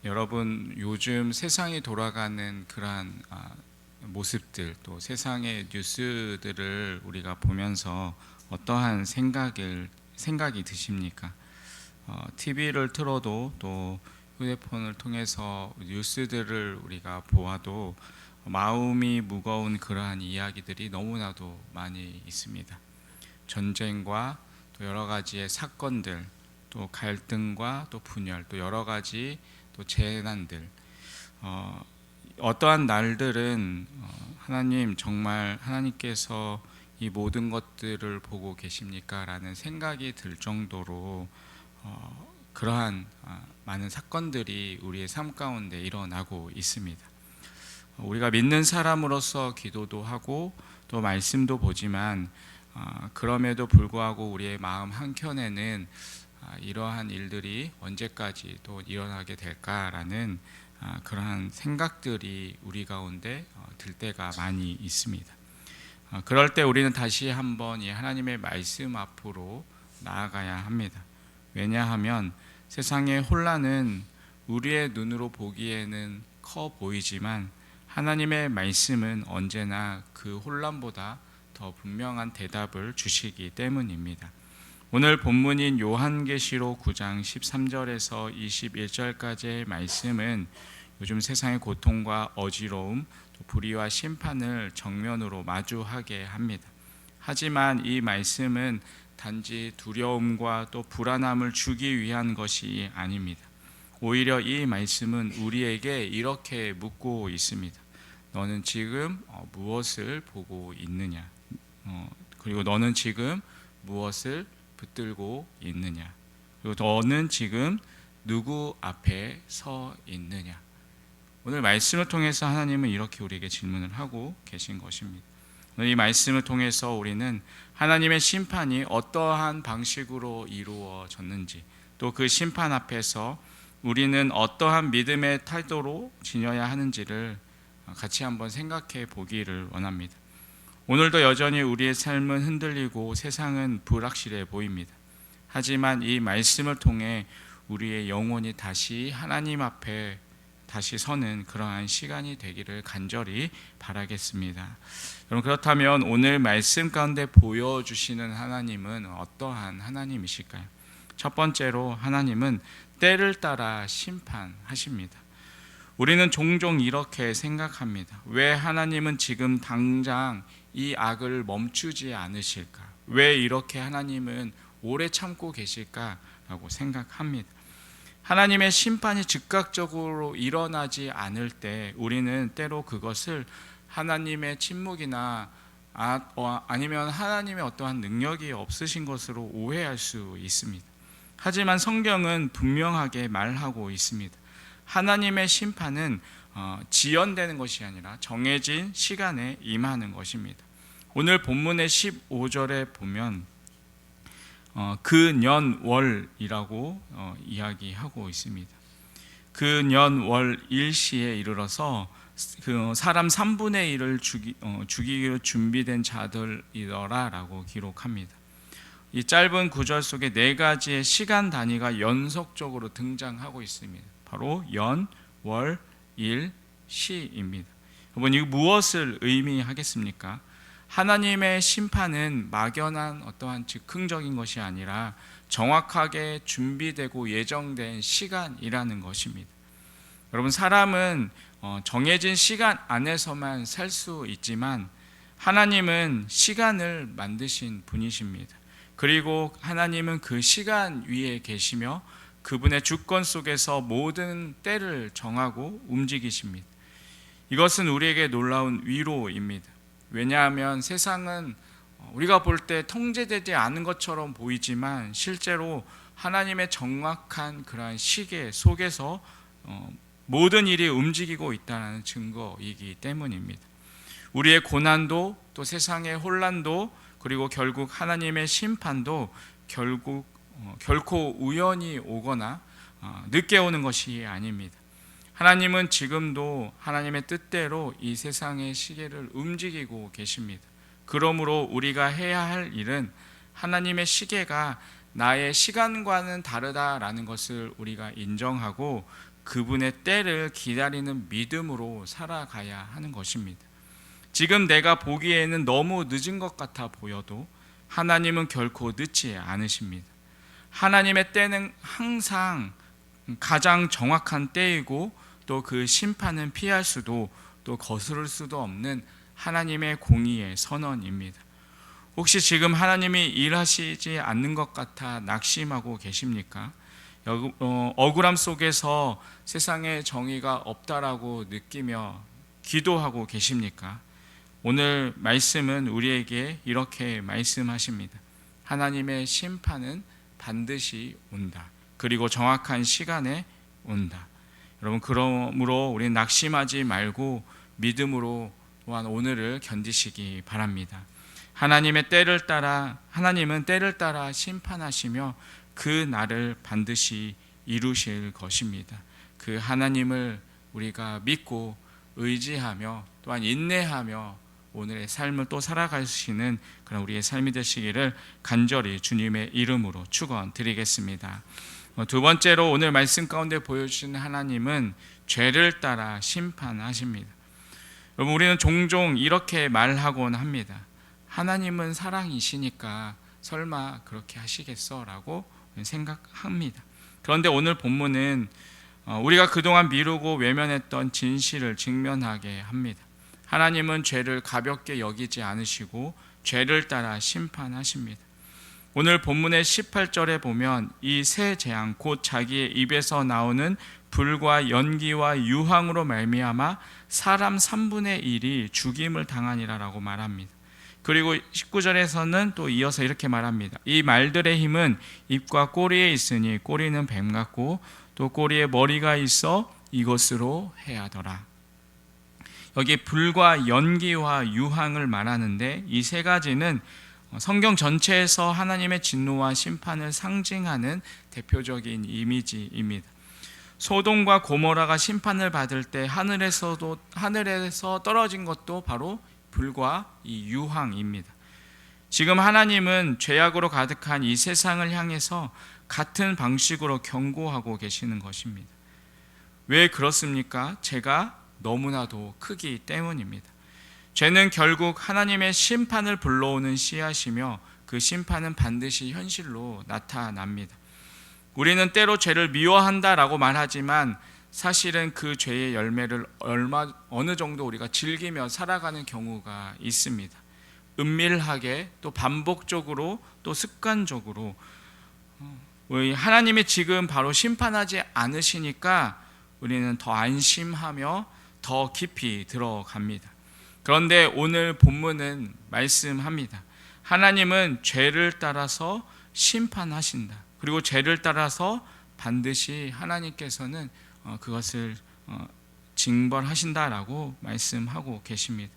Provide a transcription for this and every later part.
여러분, 요즘 세상이 돌아가는 그러한 모습들, 또 세상의 뉴스들을 우리가 보면서 어떠한 생각이 드십니까? TV를 틀어도 또 휴대폰을 통해서 뉴스들을 우리가 보아도 마음이 무거운 그러한 이야기들이 너무나도 많이 있습니다. 전쟁과 또 여러 가지의 사건들, 또 갈등과 또 분열, 또 여러 가지 또 재난들, 어떠한 날들은 하나님, 정말 하나님께서 이 모든 것들을 보고 계십니까? 라는 생각이 들 정도로 그러한 많은 사건들이 우리의 삶 가운데 일어나고 있습니다. 우리가 믿는 사람으로서 기도도 하고 또 말씀도 보지만 그럼에도 불구하고 우리의 마음 한켠에는 이러한 일들이 언제까지 또 일어나게 될까라는 그러한 생각들이 우리 가운데 들 때가 많이 있습니다. 그럴 때 우리는 다시 한번 이 하나님의 말씀 앞으로 나아가야 합니다. 왜냐하면 세상의 혼란은 우리의 눈으로 보기에는 커 보이지만 하나님의 말씀은 언제나 그 혼란보다 더 분명한 대답을 주시기 때문입니다. 오늘 본문인 요한계시록 9장 13절에서 21절까지의 말씀은 요즘 세상의 고통과 어지러움, 또 불의와 심판을 정면으로 마주하게 합니다. 하지만 이 말씀은 단지 두려움과 또 불안함을 주기 위한 것이 아닙니다. 오히려 이 말씀은 우리에게 이렇게 묻고 있습니다. 너는 지금 무엇을 보고 있느냐? 그리고 너는 지금 무엇을 붙들고 있느냐? 그리고 너는 지금 누구 앞에 서 있느냐? 오늘 말씀을 통해서 하나님은 이렇게 우리에게 질문을 하고 계신 것입니다. 오늘 이 말씀을 통해서 우리는 하나님의 심판이 어떠한 방식으로 이루어졌는지, 또 그 심판 앞에서 우리는 어떠한 믿음의態度로 지녀야 하는지를 같이 한번 생각해 보기를 원합니다. 오늘도 여전히 우리의 삶은 흔들리고 세상은 불확실해 보입니다. 하지만 이 말씀을 통해 우리의 영혼이 다시 하나님 앞에 다시 서는 그러한 시간이 되기를 간절히 바라겠습니다. 여러분, 그렇다면 오늘 말씀 가운데 보여주시는 하나님은 어떠한 하나님이실까요? 첫 번째로 하나님은 때를 따라 심판하십니다. 우리는 종종 이렇게 생각합니다. 왜 하나님은 지금 당장 이 악을 멈추지 않으실까? 왜 이렇게 하나님은 오래 참고 계실까라고 생각합니다. 하나님의 심판이 즉각적으로 일어나지 않을 때 우리는 때로 그것을 하나님의 침묵이나 아니면 하나님의 어떠한 능력이 없으신 것으로 오해할 수 있습니다. 하지만 성경은 분명하게 말하고 있습니다. 하나님의 심판은 지연되는 것이 아니라 정해진 시간에 임하는 것입니다. 오늘 본문의 15절에 보면 근년월이라고 이야기하고 있습니다. 근년월 일시에 이르러서 그 사람 3분의 1을 죽이기로 준비된 자들이더라 라고 기록합니다. 이 짧은 구절 속에 네 가지의 시간 단위가 연속적으로 등장하고 있습니다. 바로 연, 월, 일, 시입니다. 여러분, 이거 무엇을 의미하겠습니까? 하나님의 심판은 막연한 어떠한 즉흥적인 것이 아니라 정확하게 준비되고 예정된 시간이라는 것입니다. 여러분, 사람은 정해진 시간 안에서만 살 수 있지만 하나님은 시간을 만드신 분이십니다. 그리고 하나님은 그 시간 위에 계시며 그분의 주권 속에서 모든 때를 정하고 움직이십니다. 이것은 우리에게 놀라운 위로입니다. 왜냐하면 세상은 우리가 볼 때 통제되지 않은 것처럼 보이지만 실제로 하나님의 정확한 그러한 시계 속에서 모든 일이 움직이고 있다는 증거이기 때문입니다. 우리의 고난도 또 세상의 혼란도 그리고 결국 하나님의 심판도 결코 우연히 오거나 늦게 오는 것이 아닙니다. 하나님은 지금도 하나님의 뜻대로 이 세상의 시계를 움직이고 계십니다. 그러므로 우리가 해야 할 일은 하나님의 시계가 나의 시간과는 다르다라는 것을 우리가 인정하고 그분의 때를 기다리는 믿음으로 살아가야 하는 것입니다. 지금 내가 보기에는 너무 늦은 것 같아 보여도 하나님은 결코 늦지 않으십니다. 하나님의 때는 항상 가장 정확한 때이고 또 그 심판은 피할 수도 또 거스를 수도 없는 하나님의 공의의 선언입니다. 혹시 지금 하나님이 일하시지 않는 것 같아 낙심하고 계십니까? 억울함 속에서 세상에 정의가 없다라고 느끼며 기도하고 계십니까? 오늘 말씀은 우리에게 이렇게 말씀하십니다. 하나님의 심판은 반드시 온다. 그리고 정확한 시간에 온다. 여러분, 그러므로 우리는 낙심하지 말고 믿음으로 또한 오늘을 견디시기 바랍니다. 하나님은 때를 따라 심판하시며 그 날을 반드시 이루실 것입니다. 그 하나님을 우리가 믿고 의지하며 또한 인내하며 오늘의 삶을 또 살아가시는 그런 우리의 삶이 되시기를 간절히 주님의 이름으로 축원드리겠습니다. 두 번째로 오늘 말씀 가운데 보여주시는 하나님은 죄를 따라 심판하십니다. 여러분, 우리는 종종 이렇게 말하곤 합니다. 하나님은 사랑이시니까 설마 그렇게 하시겠어? 라고 생각합니다. 그런데 오늘 본문은 우리가 그동안 미루고 외면했던 진실을 직면하게 합니다. 하나님은 죄를 가볍게 여기지 않으시고 죄를 따라 심판하십니다. 오늘 본문의 18절에 보면 이 세 재앙 곧 자기의 입에서 나오는 불과 연기와 유황으로 말미암아 사람 3분의 1이 죽임을 당하니라라고 말합니다. 그리고 19절에서는 또 이어서 이렇게 말합니다. 이 말들의 힘은 입과 꼬리에 있으니 꼬리는 뱀 같고 또 꼬리에 머리가 있어 이것으로 해하더라. 여기 불과 연기와 유황을 말하는데 이 세 가지는 성경 전체에서 하나님의 진노와 심판을 상징하는 대표적인 이미지입니다. 소돔과 고모라가 심판을 받을 때 하늘에서 떨어진 것도 바로 불과 이 유황입니다. 지금 하나님은 죄악으로 가득한 이 세상을 향해서 같은 방식으로 경고하고 계시는 것입니다. 왜 그렇습니까? 죄가 너무나도 크기 때문입니다. 죄는 결국 하나님의 심판을 불러오는 씨앗이며 그 심판은 반드시 현실로 나타납니다. 우리는 때로 죄를 미워한다라고 말하지만 사실은 그 죄의 열매를 어느 정도 우리가 즐기며 살아가는 경우가 있습니다. 은밀하게 또 반복적으로 또 습관적으로 하나님이 지금 바로 심판하지 않으시니까 우리는 더 안심하며 더 깊이 들어갑니다. 그런데 오늘 본문은 말씀합니다. 하나님은 죄를 따라서 심판하신다. 그리고 죄를 따라서 반드시 하나님께서는 그것을 징벌하신다라고 말씀하고 계십니다.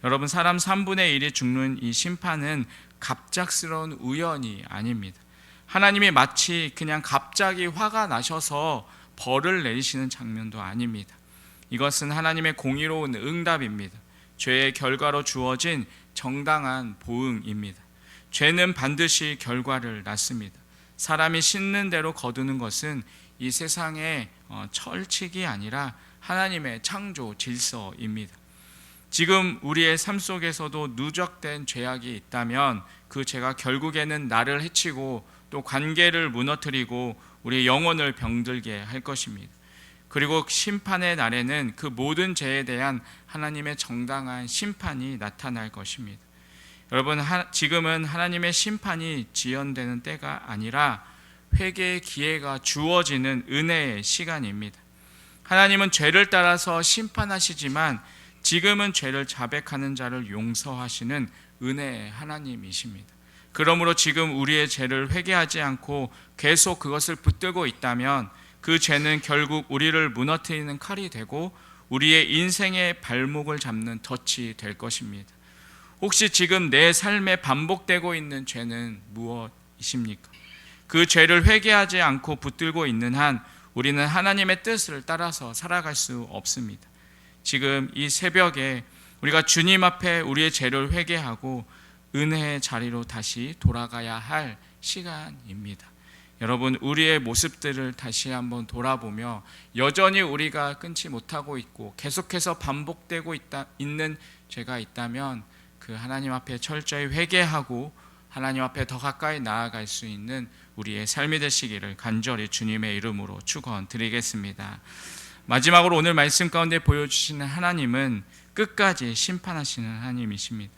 여러분, 사람 3분의 1이 죽는 이 심판은 갑작스러운 우연이 아닙니다. 하나님이 마치 그냥 갑자기 화가 나셔서 벌을 내리시는 장면도 아닙니다. 이것은 하나님의 공의로운 응답입니다. 죄의 결과로 주어진 정당한 보응입니다. 죄는 반드시 결과를 낳습니다. 사람이 씻는 대로 거두는 것은 이 세상의 철칙이 아니라 하나님의 창조 질서입니다. 지금 우리의 삶 속에서도 누적된 죄악이 있다면 그 죄가 결국에는 나를 해치고 또 관계를 무너뜨리고 우리의 영혼을 병들게 할 것입니다. 그리고 심판의 날에는 그 모든 죄에 대한 하나님의 정당한 심판이 나타날 것입니다. 여러분, 지금은 하나님의 심판이 지연되는 때가 아니라 회개의 기회가 주어지는 은혜의 시간입니다. 하나님은 죄를 따라서 심판하시지만 지금은 죄를 자백하는 자를 용서하시는 은혜의 하나님이십니다. 그러므로 지금 우리의 죄를 회개하지 않고 계속 그것을 붙들고 있다면 그 죄는 결국 우리를 무너뜨리는 칼이 되고 우리의 인생의 발목을 잡는 덫이 될 것입니다. 혹시 지금 내 삶에 반복되고 있는 죄는 무엇이십니까? 그 죄를 회개하지 않고 붙들고 있는 한 우리는 하나님의 뜻을 따라서 살아갈 수 없습니다. 지금 이 새벽에 우리가 주님 앞에 우리의 죄를 회개하고 은혜의 자리로 다시 돌아가야 할 시간입니다. 여러분, 우리의 모습들을 다시 한번 돌아보며 여전히 우리가 끊지 못하고 있고 계속해서 반복되고 있는 죄가 있다면 그 하나님 앞에 철저히 회개하고 하나님 앞에 더 가까이 나아갈 수 있는 우리의 삶이 되시기를 간절히 주님의 이름으로 축원드리겠습니다. 마지막으로 오늘 말씀 가운데 보여주시는 하나님은 끝까지 심판하시는 하나님이십니다.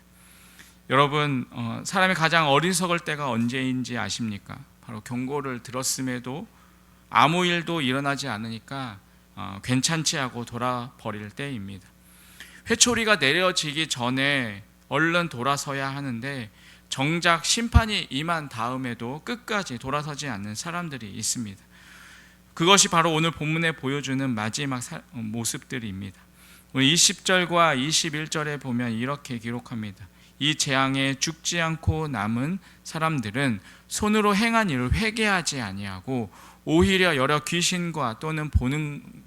여러분, 사람이 가장 어리석을 때가 언제인지 아십니까? 바로 경고를 들었음에도 아무 일도 일어나지 않으니까 괜찮지 하고 돌아버릴 때입니다. 회초리가 내려지기 전에 얼른 돌아서야 하는데 정작 심판이 임한 다음에도 끝까지 돌아서지 않는 사람들이 있습니다. 그것이 바로 오늘 본문에 보여주는 마지막 모습들입니다. 오늘 20절과 21절에 보면 이렇게 기록합니다. 이 재앙에 죽지 않고 남은 사람들은 손으로 행한 일을 회개하지 아니하고 오히려 여러 귀신과 또는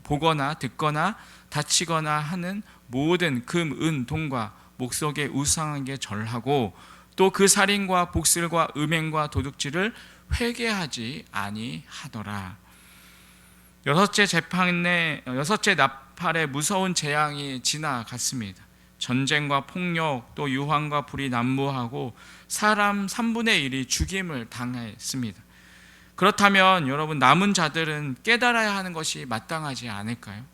보거나 듣거나 다치거나 하는 모든 금, 은, 돈과 목석에 우상하게 절하고 또 그 살인과 복슬과 음행과 도둑질을 회개하지 아니하더라. 여섯째 나팔의 무서운 재앙이 지나갔습니다. 전쟁과 폭력 또 유황과 불이 난무하고 사람 3분의 1이 죽임을 당했습니다. 그렇다면 여러분, 남은 자들은 깨달아야 하는 것이 마땅하지 않을까요?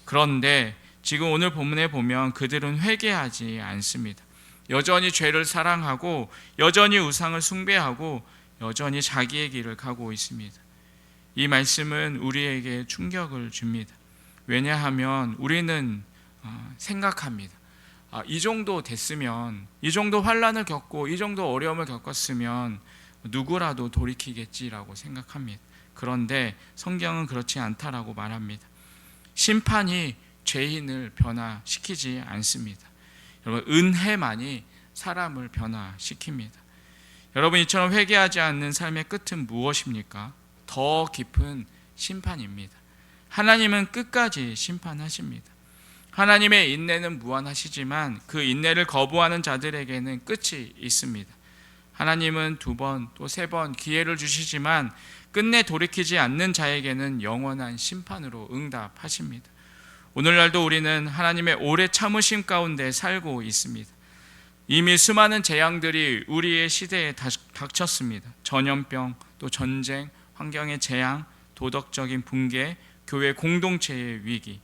그런데 지금 오늘 본문에 보면 그들은 회개하지 않습니다. 여전히 죄를 사랑하고 여전히 우상을 숭배하고 여전히 자기의 길을 가고 있습니다. 이 말씀은 우리에게 충격을 줍니다. 왜냐하면 우리는 생각합니다. 이 정도 됐으면, 이 정도 환난을 겪고 이 정도 어려움을 겪었으면 누구라도 돌이키겠지라고 생각합니다. 그런데 성경은 그렇지 않다라고 말합니다. 심판이 죄인을 변화시키지 않습니다. 여러분, 은혜만이 사람을 변화시킵니다. 여러분, 이처럼 회개하지 않는 삶의 끝은 무엇입니까? 더 깊은 심판입니다. 하나님은 끝까지 심판하십니다. 하나님의 인내는 무한하시지만 그 인내를 거부하는 자들에게는 끝이 있습니다. 하나님은 2번 또 3번 기회를 주시지만 끝내 돌이키지 않는 자에게는 영원한 심판으로 응답하십니다. 오늘날도 우리는 하나님의 오래 참으심 가운데 살고 있습니다. 이미 수많은 재앙들이 우리의 시대에 닥쳤습니다. 전염병, 또 전쟁, 환경의 재앙, 도덕적인 붕괴, 교회 공동체의 위기.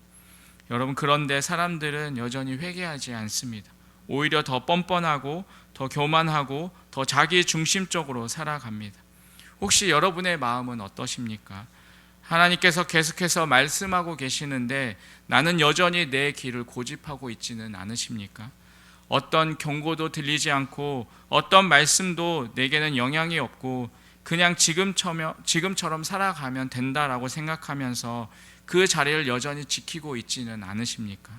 여러분, 그런데 사람들은 여전히 회개하지 않습니다. 오히려 더 뻔뻔하고 더 교만하고 더 자기 중심적으로 살아갑니다. 혹시 여러분의 마음은 어떠십니까? 하나님께서 계속해서 말씀하고 계시는데 나는 여전히 내 길을 고집하고 있지는 않으십니까? 어떤 경고도 들리지 않고 어떤 말씀도 내게는 영향이 없고 그냥 지금처럼 살아가면 된다라고 생각하면서 그 자리를 여전히 지키고 있지는 않으십니까?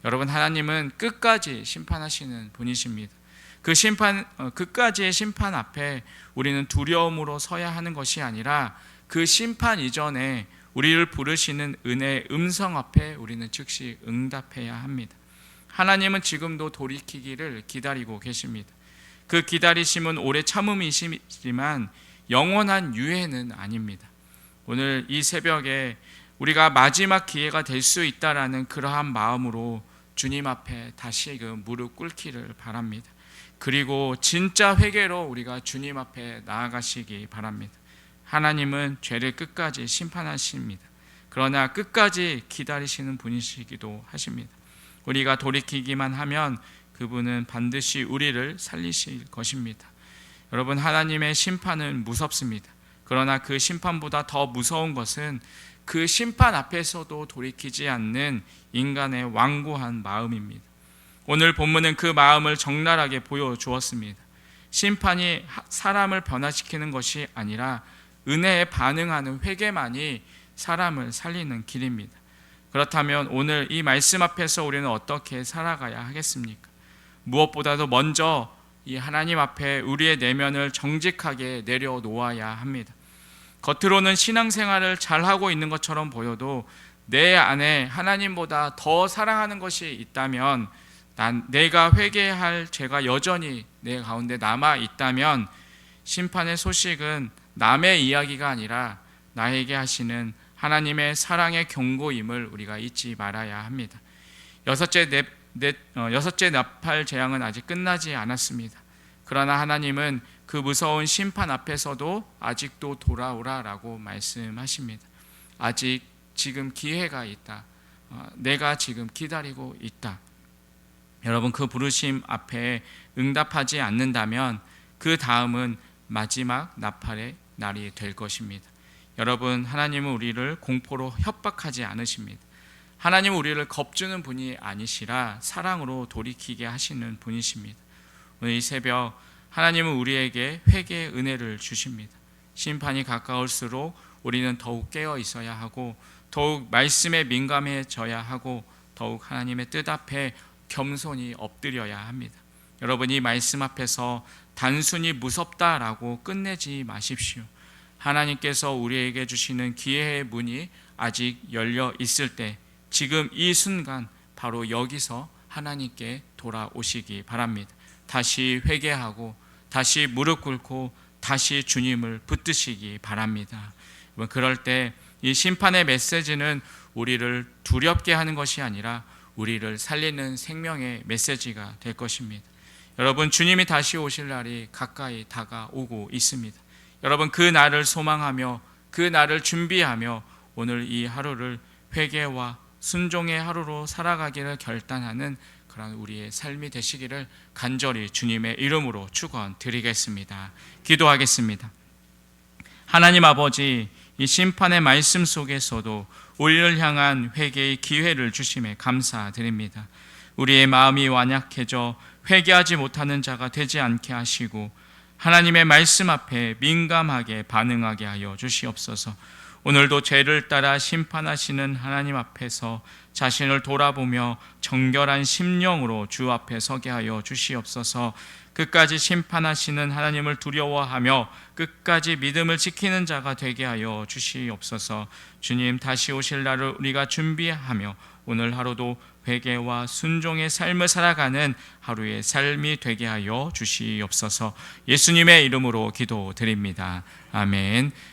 여러분, 하나님은 끝까지 심판하시는 분이십니다. 끝까지의 심판 앞에 우리는 두려움으로 서야 하는 것이 아니라 그 심판 이전에 우리를 부르시는 은혜의 음성 앞에 우리는 즉시 응답해야 합니다. 하나님은 지금도 돌이키기를 기다리고 계십니다. 그 기다리심은 오래 참음이시지만 영원한 유예는 아닙니다. 오늘 이 새벽에 우리가 마지막 기회가 될 수 있다라는 그러한 마음으로 주님 앞에 다시금 무릎 꿇기를 바랍니다. 그리고 진짜 회개로 우리가 주님 앞에 나아가시기 바랍니다. 하나님은 죄를 끝까지 심판하십니다. 그러나 끝까지 기다리시는 분이시기도 하십니다. 우리가 돌이키기만 하면 그분은 반드시 우리를 살리실 것입니다. 여러분, 하나님의 심판은 무섭습니다. 그러나 그 심판보다 더 무서운 것은 그 심판 앞에서도 돌이키지 않는 인간의 완고한 마음입니다. 오늘 본문은 그 마음을 적나라하게 보여주었습니다. 심판이 사람을 변화시키는 것이 아니라 은혜에 반응하는 회개만이 사람을 살리는 길입니다. 그렇다면 오늘 이 말씀 앞에서 우리는 어떻게 살아가야 하겠습니까? 무엇보다도 먼저 이 하나님 앞에 우리의 내면을 정직하게 내려놓아야 합니다. 겉으로는 신앙생활을 잘하고 있는 것처럼 보여도 내 안에 하나님보다 더 사랑하는 것이 있다면, 내가 회개할 죄가 여전히 내 가운데 남아 있다면 심판의 소식은 남의 이야기가 아니라 나에게 하시는 하나님의 사랑의 경고임을 우리가 잊지 말아야 합니다. 여섯째 나팔 재앙은 아직 끝나지 않았습니다. 그러나 하나님은 그 무서운 심판 앞에서도 아직도 돌아오라라고 말씀하십니다. 아직 지금 기회가 있다. 내가 지금 기다리고 있다. 여러분, 그 부르심 앞에 응답하지 않는다면 그 다음은 마지막 나팔의 날이 될 것입니다. 여러분, 하나님은 우리를 공포로 협박하지 않으십니다. 하나님은 우리를 겁주는 분이 아니시라 사랑으로 돌이키게 하시는 분이십니다. 오늘 이 새벽 하나님은 우리에게 회개의 은혜를 주십니다. 심판이 가까울수록 우리는 더욱 깨어 있어야 하고 더욱 말씀에 민감해져야 하고 더욱 하나님의 뜻 앞에 겸손히 엎드려야 합니다. 여러분, 이 말씀 앞에서 단순히 무섭다라고 끝내지 마십시오. 하나님께서 우리에게 주시는 기회의 문이 아직 열려 있을 때 지금 이 순간 바로 여기서 하나님께 돌아오시기 바랍니다. 다시 회개하고 다시 무릎 꿇고 다시 주님을 붙드시기 바랍니다. 그럴 때 이 심판의 메시지는 우리를 두렵게 하는 것이 아니라 우리를 살리는 생명의 메시지가 될 것입니다. 여러분, 주님이 다시 오실 날이 가까이 다가오고 있습니다. 여러분, 그 날을 소망하며 그 날을 준비하며 오늘 이 하루를 회개와 순종의 하루로 살아가기를 결단하는 그런 우리의 삶이 되시기를 간절히 주님의 이름으로 축원드리겠습니다. 기도하겠습니다. 하나님 아버지, 이 심판의 말씀 속에서도 우리를 향한 회개의 기회를 주심에 감사드립니다. 우리의 마음이 완약해져 회개하지 못하는 자가 되지 않게 하시고 하나님의 말씀 앞에 민감하게 반응하게 하여 주시옵소서. 오늘도 죄를 따라 심판하시는 하나님 앞에서 자신을 돌아보며 정결한 심령으로 주 앞에 서게 하여 주시옵소서. 끝까지 심판하시는 하나님을 두려워하며 끝까지 믿음을 지키는 자가 되게 하여 주시옵소서. 주님, 다시 오실 날을 우리가 준비하며 오늘 하루도 회개와 순종의 삶을 살아가는 하루의 삶이 되게 하여 주시옵소서. 예수님의 이름으로 기도드립니다. 아멘.